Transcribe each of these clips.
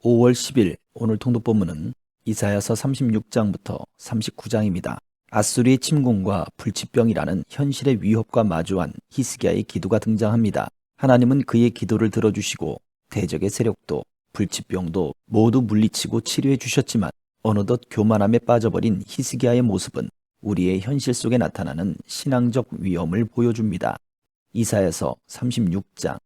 5월 10일 오늘 통독본문은 이사야서 36장부터 39장입니다. 아수리의 침공과 불치병이라는 현실의 위협과 마주한 히스기야의 기도가 등장합니다. 하나님은 그의 기도를 들어주시고 대적의 세력도 불치병도 모두 물리치고 치료해 주셨지만 어느덧 교만함에 빠져버린 히스기야의 모습은 우리의 현실 속에 나타나는 신앙적 위험을 보여줍니다. 이사야서 36장.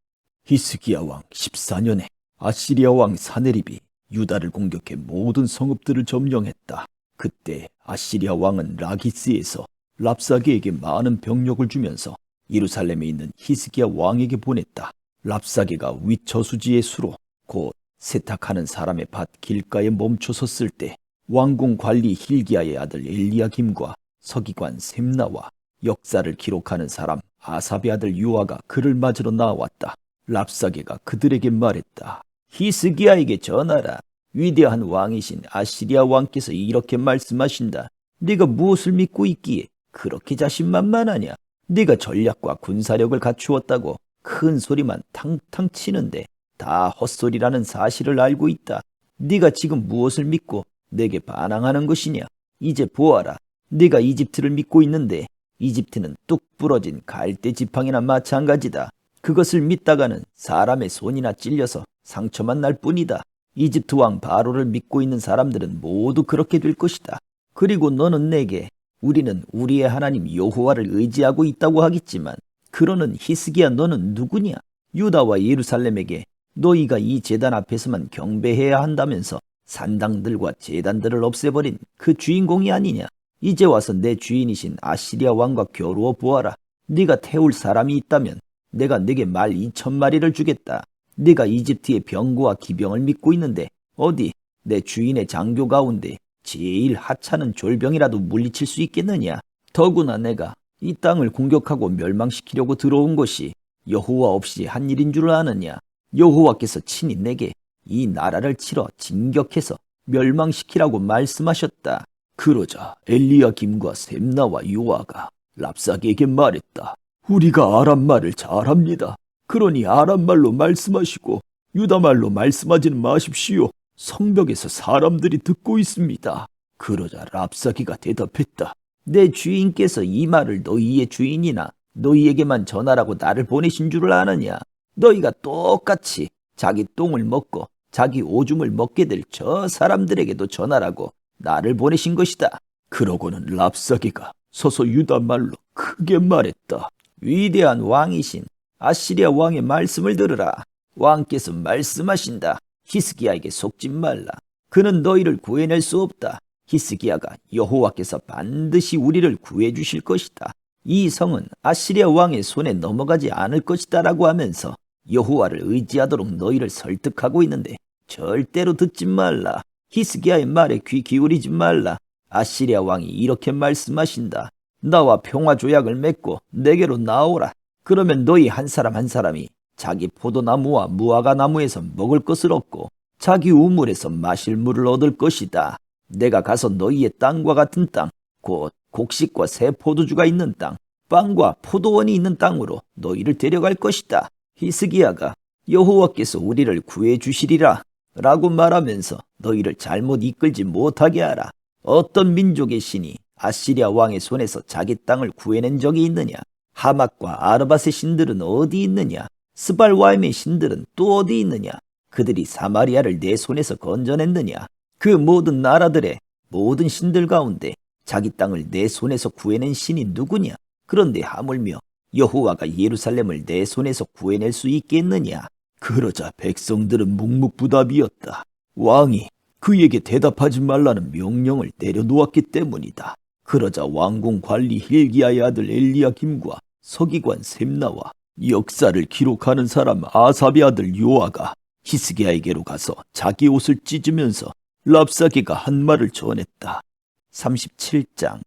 히스기야 왕 14년에 아시리아 왕 사네립이 유다를 공격해 모든 성읍들을 점령했다. 그때 아시리아 왕은 라기스에서 랍사게에게 많은 병력을 주면서 예루살렘에 있는 히스기야 왕에게 보냈다. 랍사게가 윗저수지의 수로 곧 세탁하는 사람의 밭 길가에 멈춰 섰을 때 왕궁 관리 힐기야의 아들 엘리야김과 서기관 셈나와 역사를 기록하는 사람 아삽의 아들 요아가 그를 맞으러 나왔다. 랍사게가 그들에게 말했다. 히스기야에게 전하라. 위대한 왕이신 아시리아 왕께서 이렇게 말씀하신다. 네가 무엇을 믿고 있기에 그렇게 자신만만하냐? 네가 전략과 군사력을 갖추었다고 큰 소리만 탕탕 치는데 다 헛소리라는 사실을 알고 있다. 네가 지금 무엇을 믿고 내게 반항하는 것이냐? 이제 보아라. 네가 이집트를 믿고 있는데 이집트는 뚝 부러진 갈대 지팡이나 마찬가지다. 그것을 믿다가는 사람의 손이나 찔려서 상처만 날 뿐이다. 이집트 왕 바로를 믿고 있는 사람들은 모두 그렇게 될 것이다. 그리고 너는 내게 우리는 우리의 하나님 여호와를 의지하고 있다고 하겠지만 그러는 히스기야 너는 누구냐? 유다와 예루살렘에게 너희가 이 제단 앞에서만 경배해야 한다면서 산당들과 제단들을 없애버린 그 주인공이 아니냐? 이제 와서 내 주인이신 아시리아 왕과 겨루어 보아라. 네가 태울 사람이 있다면 내가 네게 말 2,000마리를 주겠다. 네가 이집트의 병거와 기병을 믿고 있는데 어디 내 주인의 장교 가운데 제일 하찮은 졸병이라도 물리칠 수 있겠느냐? 더구나 내가 이 땅을 공격하고 멸망시키려고 들어온 것이 여호와 없이 한 일인 줄 아느냐? 여호와께서 친히 내게 이 나라를 치러 진격해서 멸망시키라고 말씀하셨다. 그러자 엘리야김과 셈나와 요아가 랍사게에게 말했다. 우리가 아람말을 잘합니다. 그러니 아람말로 말씀하시고 유다말로 말씀하지는 마십시오. 성벽에서 사람들이 듣고 있습니다. 그러자 랍사게가 대답했다. 내 주인께서 이 말을 너희의 주인이나 너희에게만 전하라고 나를 보내신 줄을 아느냐? 너희가 똑같이 자기 똥을 먹고 자기 오줌을 먹게 될 저 사람들에게도 전하라고 나를 보내신 것이다. 그러고는 랍사게가 서서 유다말로 크게 말했다. 위대한 왕이신 아시리아 왕의 말씀을 들으라. 왕께서 말씀하신다. 히스기야에게 속지 말라. 그는 너희를 구해낼 수 없다. 히스기야가 여호와께서 반드시 우리를 구해주실 것이다. 이 성은 아시리아 왕의 손에 넘어가지 않을 것이다 라고 하면서 여호와를 의지하도록 너희를 설득하고 있는데 절대로 듣지 말라. 히스기야의 말에 귀 기울이지 말라. 아시리아 왕이 이렇게 말씀하신다. 나와 평화조약을 맺고 내게로 나오라. 그러면 너희 한 사람 한 사람이 자기 포도나무와 무화과 나무에서 먹을 것을 얻고 자기 우물에서 마실 물을 얻을 것이다. 내가 가서 너희의 땅과 같은 땅, 곧 곡식과 새 포도주가 있는 땅, 빵과 포도원이 있는 땅으로 너희를 데려갈 것이다. 히스기야가 여호와께서 우리를 구해주시리라 라고 말하면서 너희를 잘못 이끌지 못하게 하라. 어떤 민족의 신이 아시리아 왕의 손에서 자기 땅을 구해낸 적이 있느냐? 하맛과 아르밧의 신들은 어디 있느냐? 스발와임의 신들은 또 어디 있느냐? 그들이 사마리아를 내 손에서 건져냈느냐? 그 모든 나라들의 모든 신들 가운데 자기 땅을 내 손에서 구해낸 신이 누구냐? 그런데 하물며 여호와가 예루살렘을 내 손에서 구해낼 수 있겠느냐? 그러자 백성들은 묵묵부답이었다. 왕이 그에게 대답하지 말라는 명령을 내려놓았기 때문이다. 그러자 왕궁 관리 힐기야의 아들 엘리야김과 서기관 셈나와 역사를 기록하는 사람 아삽의 아들 요아가 히스기야에게로 가서 자기 옷을 찢으면서 랍사게가 한 말을 전했다. 37장.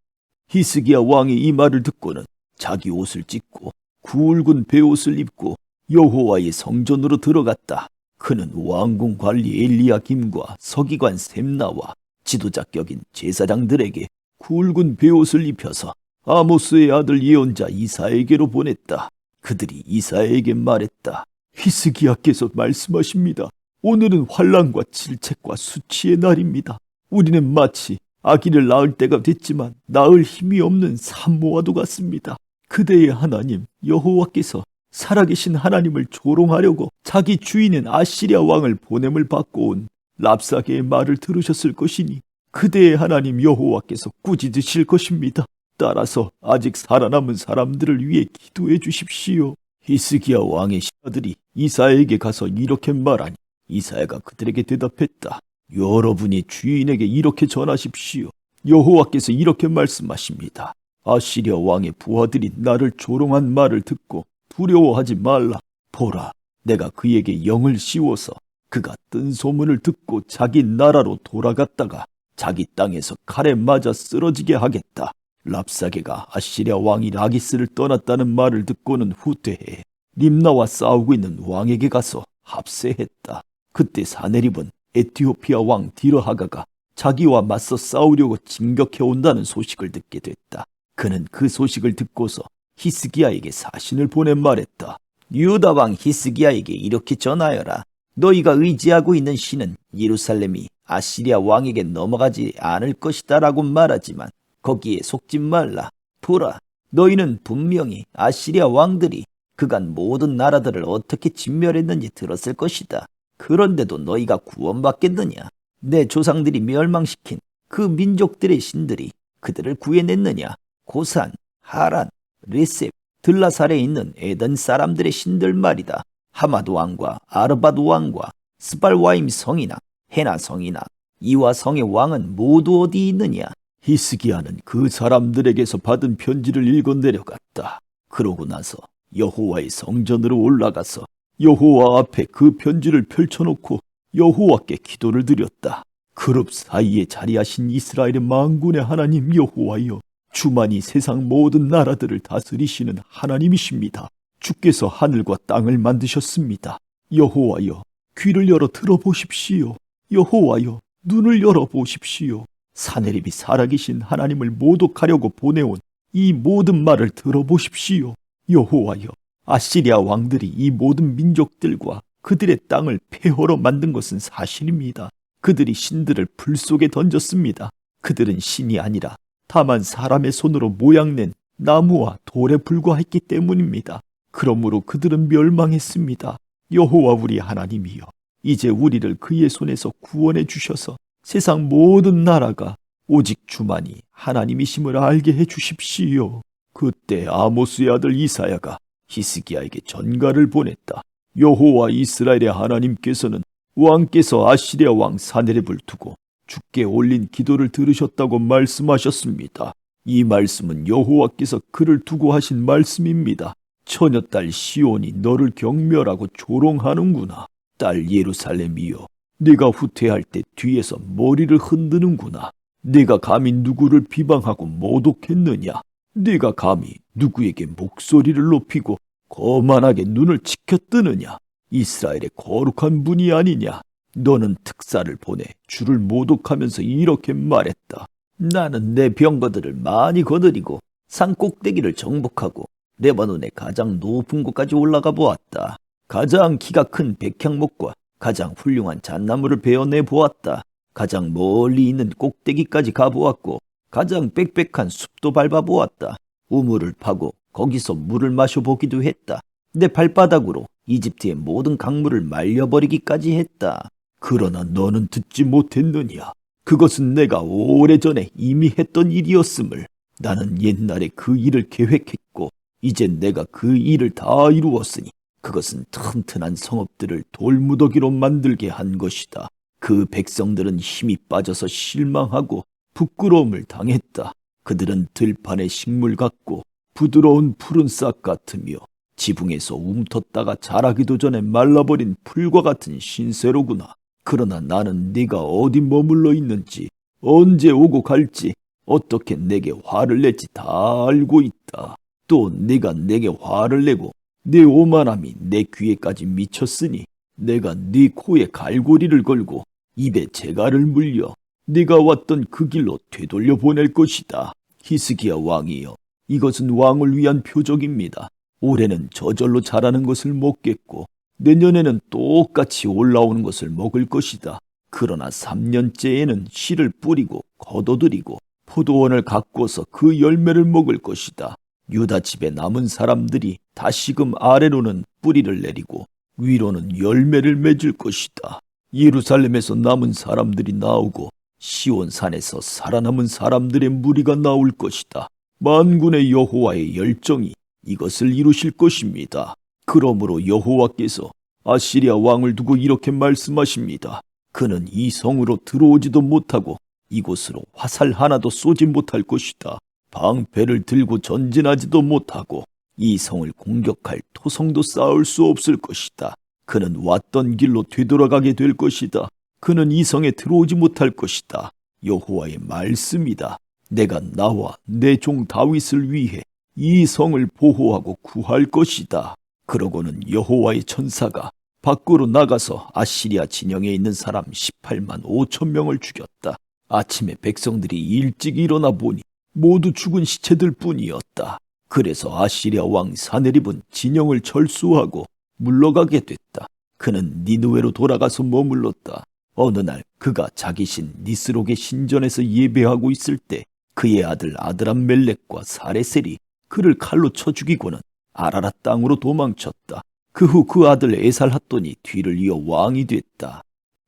히스기야 왕이 이 말을 듣고는 자기 옷을 찢고 굵은 베옷을 입고 여호와의 성전으로 들어갔다. 그는 왕궁 관리 엘리야김과 서기관 셈나와 지도자격인 제사장들에게 굵은 베옷을 입혀서 아모스의 아들 예언자 이사야에게로 보냈다. 그들이 이사야에게 말했다. 히스기야께서 말씀하십니다. 오늘은 환난과 질책과 수치의 날입니다. 우리는 마치 아기를 낳을 때가 됐지만 낳을 힘이 없는 산모와도 같습니다. 그대의 하나님 여호와께서 살아계신 하나님을 조롱하려고 자기 주인인 아시리아 왕을 보냄을 받고 온 랍사게의 말을 들으셨을 것이니 그대의 하나님 여호와께서 꾸짖으실 것입니다. 따라서 아직 살아남은 사람들을 위해 기도해 주십시오. 히스기야 왕의 신하들이 이사야에게 가서 이렇게 말하니 이사야가 그들에게 대답했다. 여러분이 주인에게 이렇게 전하십시오. 여호와께서 이렇게 말씀하십니다. 아시리아 왕의 부하들이 나를 조롱한 말을 듣고 두려워하지 말라. 보라, 내가 그에게 영을 씌워서 그가 뜬 소문을 듣고 자기 나라로 돌아갔다가 자기 땅에서 칼에 맞아 쓰러지게 하겠다. 랍사게가 아시리아 왕이 라기스를 떠났다는 말을 듣고는 후퇴해 림나와 싸우고 있는 왕에게 가서 합세했다. 그때 사네립은 에티오피아 왕 디르하가가 자기와 맞서 싸우려고 진격해 온다는 소식을 듣게 됐다. 그는 그 소식을 듣고서 히스기야에게 사신을 보내 말했다. 유다 왕 히스기야에게 이렇게 전하여라. 너희가 의지하고 있는 신은 예루살렘이 아시리아 왕에게 넘어가지 않을 것이다 라고 말하지만 거기에 속지 말라. 보라, 너희는 분명히 아시리아 왕들이 그간 모든 나라들을 어떻게 진멸했는지 들었을 것이다. 그런데도 너희가 구원받겠느냐? 내 조상들이 멸망시킨 그 민족들의 신들이 그들을 구해냈느냐? 고산, 하란, 레셉, 들라살에 있는 에덴 사람들의 신들 말이다. 하마드 왕과 아르바드 왕과 스발와임 성이나 헤나 성이나 이와 성의 왕은 모두 어디 있느냐? 히스기야는 그 사람들에게서 받은 편지를 읽어 내려갔다. 그러고 나서 여호와의 성전으로 올라가서 여호와 앞에 그 편지를 펼쳐놓고 여호와께 기도를 드렸다. 그룹 사이에 자리하신 이스라엘의 만군의 하나님 여호와여, 주만이 세상 모든 나라들을 다스리시는 하나님이십니다. 주께서 하늘과 땅을 만드셨습니다. 여호와여, 귀를 열어 들어보십시오. 여호와여, 눈을 열어보십시오. 사네립이 살아계신 하나님을 모독하려고 보내온 이 모든 말을 들어보십시오. 여호와여, 아시리아 왕들이 이 모든 민족들과 그들의 땅을 폐허로 만든 것은 사실입니다. 그들이 신들을 불 속에 던졌습니다. 그들은 신이 아니라 다만 사람의 손으로 모양낸 나무와 돌에 불과했기 때문입니다. 그러므로 그들은 멸망했습니다. 여호와 우리 하나님이여, 이제 우리를 그의 손에서 구원해 주셔서 세상 모든 나라가 오직 주만이 하나님이심을 알게 해 주십시오. 그때 아모스의 아들 이사야가 히스기야에게 전가를 보냈다. 여호와 이스라엘의 하나님께서는 왕께서 아시리아 왕 사네립을 두고 주께 올린 기도를 들으셨다고 말씀하셨습니다. 이 말씀은 여호와께서 그를 두고 하신 말씀입니다. 처녀딸 시온이 너를 경멸하고 조롱하는구나. 딸 예루살렘이여, 네가 후퇴할 때 뒤에서 머리를 흔드는구나. 네가 감히 누구를 비방하고 모독했느냐? 네가 감히 누구에게 목소리를 높이고 거만하게 눈을 치켜뜨느냐? 이스라엘의 거룩한 분이 아니냐? 너는 특사를 보내 주를 모독하면서 이렇게 말했다. 나는 내 병거들을 많이 거느리고 산 꼭대기를 정복하고 레바논의 가장 높은 곳까지 올라가 보았다. 가장 키가 큰 백향목과 가장 훌륭한 잣나무를 베어내 보았다. 가장 멀리 있는 꼭대기까지 가보았고 가장 빽빽한 숲도 밟아보았다. 우물을 파고 거기서 물을 마셔보기도 했다. 내 발바닥으로 이집트의 모든 강물을 말려버리기까지 했다. 그러나 너는 듣지 못했느냐? 그것은 내가 오래전에 이미 했던 일이었음을. 나는 옛날에 그 일을 계획했고 이제 내가 그 일을 다 이루었으니 그것은 튼튼한 성읍들을 돌무더기로 만들게 한 것이다. 그 백성들은 힘이 빠져서 실망하고 부끄러움을 당했다. 그들은 들판의 식물 같고 부드러운 푸른 싹 같으며 지붕에서 움텄다가 자라기도 전에 말라버린 풀과 같은 신세로구나. 그러나 나는 네가 어디 머물러 있는지, 언제 오고 갈지, 어떻게 내게 화를 낼지 다 알고 있다. 또 네가 내게 화를 내고 네 오만함이 내 귀에까지 미쳤으니 내가 네 코에 갈고리를 걸고 입에 재갈을 물려 네가 왔던 그 길로 되돌려 보낼 것이다. 히스기야 왕이여, 이것은 왕을 위한 표적입니다. 올해는 저절로 자라는 것을 먹겠고 내년에는 똑같이 올라오는 것을 먹을 것이다. 그러나 3년째에는 씨를 뿌리고 걷어들이고 포도원을 가꾸어서 그 열매를 먹을 것이다. 유다 집에 남은 사람들이 다시금 아래로는 뿌리를 내리고 위로는 열매를 맺을 것이다. 예루살렘에서 남은 사람들이 나오고 시온 산에서 살아남은 사람들의 무리가 나올 것이다. 만군의 여호와의 열정이 이것을 이루실 것입니다. 그러므로 여호와께서 아시리아 왕을 두고 이렇게 말씀하십니다. 그는 이 성으로 들어오지도 못하고 이곳으로 화살 하나도 쏘지 못할 것이다. 방패를 들고 전진하지도 못하고 이 성을 공격할 토성도 쌓을 수 없을 것이다. 그는 왔던 길로 되돌아가게 될 것이다. 그는 이 성에 들어오지 못할 것이다. 여호와의 말씀이다. 내가 나와 내 종 다윗을 위해 이 성을 보호하고 구할 것이다. 그러고는 여호와의 천사가 밖으로 나가서 아시리아 진영에 있는 사람 18만 5천 명을 죽였다. 아침에 백성들이 일찍 일어나 보니 모두 죽은 시체들 뿐이었다. 그래서 아시리아 왕 사네립은 진영을 철수하고 물러가게 됐다. 그는 니느웨로 돌아가서 머물렀다. 어느 날 그가 자기 신 니스록의 신전에서 예배하고 있을 때 그의 아들 아드람멜렉과 사레셀이 그를 칼로 쳐 죽이고는 아라랏 땅으로 도망쳤다. 그 후 그 아들 에살핫돈이 뒤를 이어 왕이 됐다.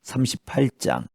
38장.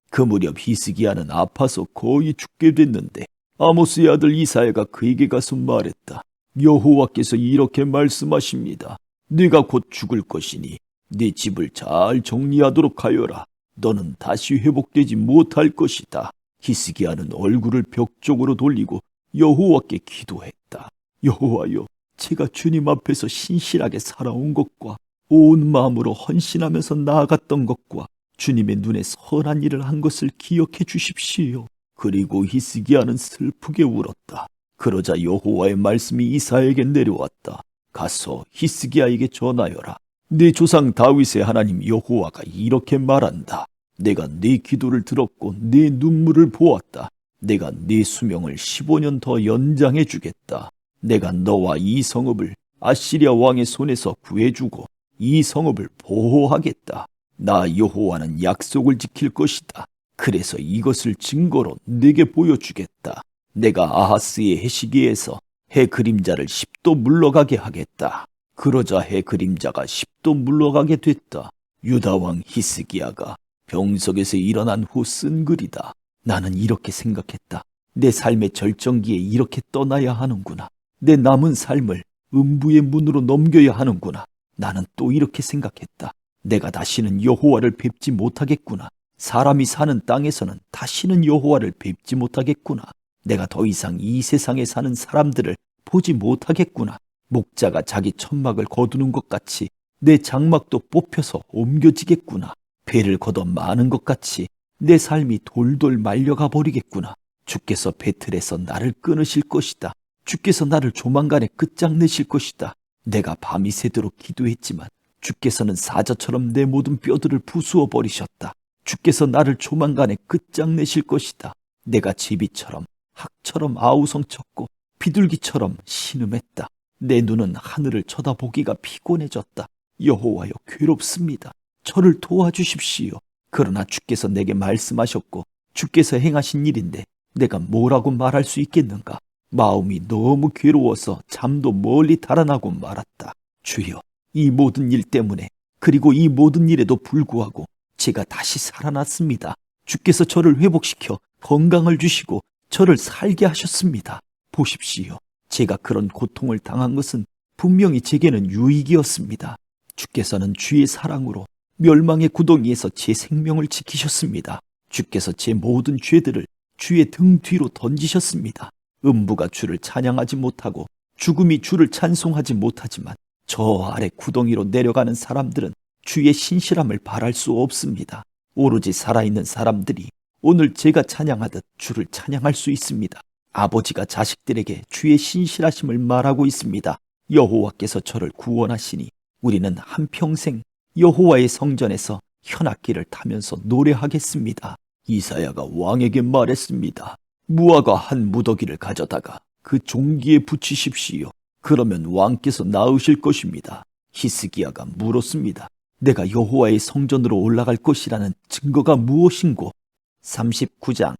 그 무렵 히스기야는 아파서 거의 죽게 됐는데 아모스의 아들 이사야가 그에게 가서 말했다. 여호와께서 이렇게 말씀하십니다. 네가 곧 죽을 것이니 네 집을 잘 정리하도록 하여라. 너는 다시 회복되지 못할 것이다. 히스기야는 얼굴을 벽 쪽으로 돌리고 여호와께 기도했다. 여호와여, 제가 주님 앞에서 신실하게 살아온 것과 온 마음으로 헌신하면서 나아갔던 것과 주님의 눈에 선한 일을 한 것을 기억해 주십시오. 그리고 히스기야는 슬프게 울었다. 그러자 여호와의 말씀이 이사야에게 내려왔다. 가서 히스기야에게 전하여라. 네 조상 다윗의 하나님 여호와가 이렇게 말한다. 내가 네 기도를 들었고 네 눈물을 보았다. 내가 네 수명을 15년 더 연장해 주겠다. 내가 너와 이 성읍을 아시리아 왕의 손에서 구해주고 이 성읍을 보호하겠다. 나 여호와는 약속을 지킬 것이다. 그래서 이것을 증거로 네게 보여주겠다. 내가 아하스의 해시기에서 해 그림자를 10도 물러가게 하겠다. 그러자 해 그림자가 10도 물러가게 됐다. 유다 왕 히스기야가 병석에서 일어난 후 쓴 글이다. 나는 이렇게 생각했다. 내 삶의 절정기에 이렇게 떠나야 하는구나. 내 남은 삶을 음부의 문으로 넘겨야 하는구나. 나는 또 이렇게 생각했다. 내가 다시는 여호와를 뵙지 못하겠구나. 사람이 사는 땅에서는 다시는 여호와를 뵙지 못하겠구나. 내가 더 이상 이 세상에 사는 사람들을 보지 못하겠구나. 목자가 자기 천막을 거두는 것 같이 내 장막도 뽑혀서 옮겨지겠구나. 배를 걷어 마는 것 같이 내 삶이 돌돌 말려가 버리겠구나. 주께서 배틀에서 나를 끊으실 것이다. 주께서 나를 조만간에 끝장내실 것이다. 내가 밤이 새도록 기도했지만 주께서는 사자처럼 내 모든 뼈들을 부수어 버리셨다. 주께서 나를 조만간에 끝장내실 것이다. 내가 제비처럼 학처럼 아우성쳤고 비둘기처럼 신음했다. 내 눈은 하늘을 쳐다보기가 피곤해졌다. 여호와여, 괴롭습니다. 저를 도와주십시오. 그러나 주께서 내게 말씀하셨고 주께서 행하신 일인데 내가 뭐라고 말할 수 있겠는가? 마음이 너무 괴로워서 잠도 멀리 달아나고 말았다. 주여, 이 모든 일 때문에 그리고 이 모든 일에도 불구하고 제가 다시 살아났습니다. 주께서 저를 회복시켜 건강을 주시고 저를 살게 하셨습니다. 보십시오. 제가 그런 고통을 당한 것은 분명히 제게는 유익이었습니다. 주께서는 주의 사랑으로 멸망의 구덩이에서 제 생명을 지키셨습니다. 주께서 제 모든 죄들을 주의 등 뒤로 던지셨습니다. 음부가 주를 찬양하지 못하고 죽음이 주를 찬송하지 못하지만 저 아래 구덩이로 내려가는 사람들은 주의 신실함을 바랄 수 없습니다. 오로지 살아있는 사람들이 오늘 제가 찬양하듯 주를 찬양할 수 있습니다. 아버지가 자식들에게 주의 신실하심을 말하고 있습니다. 여호와께서 저를 구원하시니 우리는 한평생 여호와의 성전에서 현악기를 타면서 노래하겠습니다. 이사야가 왕에게 말했습니다. 무화과 한 무더기를 가져다가 그 종기에 붙이십시오. 그러면 왕께서 나으실 것입니다. 히스기야가 물었습니다. 내가 여호와의 성전으로 올라갈 것이라는 증거가 무엇인고? 39장.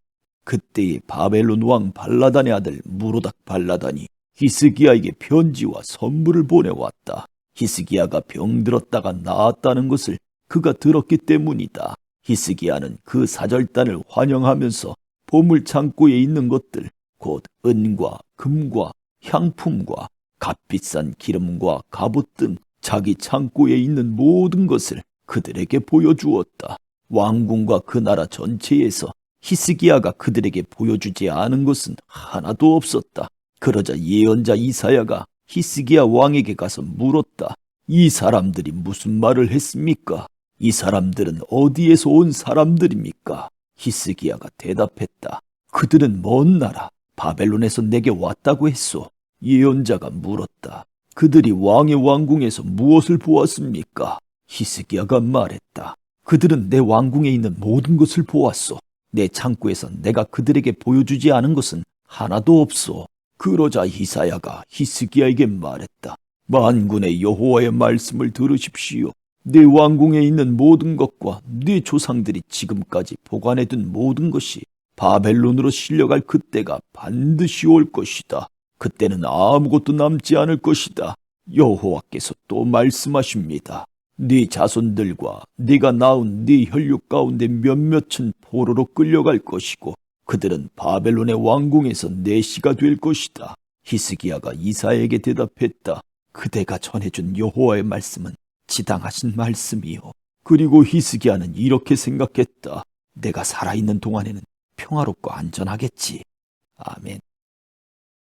그때에 바벨론 왕 발라단의 아들 무로닥 발라단이 히스기야에게 편지와 선물을 보내왔다. 히스기야가 병들었다가 나았다는 것을 그가 들었기 때문이다. 히스기야는 그 사절단을 환영하면서 보물 창고에 있는 것들, 곧 은과 금과 향품과 값비싼 기름과 갑옷 등 자기 창고에 있는 모든 것을 그들에게 보여주었다. 왕궁과 그 나라 전체에서 히스기야가 그들에게 보여주지 않은 것은 하나도 없었다. 그러자 예언자 이사야가 히스기야 왕에게 가서 물었다. 이 사람들이 무슨 말을 했습니까? 이 사람들은 어디에서 온 사람들입니까? 히스기야가 대답했다. 그들은 먼 나라 바벨론에서 내게 왔다고 했소. 예언자가 물었다. 그들이 왕의 왕궁에서 무엇을 보았습니까? 히스기야가 말했다. 그들은 내 왕궁에 있는 모든 것을 보았소. 내 창고에서 내가 그들에게 보여주지 않은 것은 하나도 없소. 그러자 이사야가 히스기야에게 말했다. 만군의 여호와의 말씀을 들으십시오. 내 왕궁에 있는 모든 것과 네 조상들이 지금까지 보관해둔 모든 것이 바벨론으로 실려갈 그때가 반드시 올 것이다. 그때는 아무것도 남지 않을 것이다. 여호와께서 또 말씀하십니다. 네 자손들과 네가 낳은 네 혈육 가운데 몇몇은 포로로 끌려갈 것이고 그들은 바벨론의 왕궁에서 내시가 될 것이다. 히스기야가 이사야에게 대답했다. 그대가 전해준 여호와의 말씀은 지당하신 말씀이요. 그리고 히스기야는 이렇게 생각했다. 내가 살아있는 동안에는 평화롭고 안전하겠지. 아멘.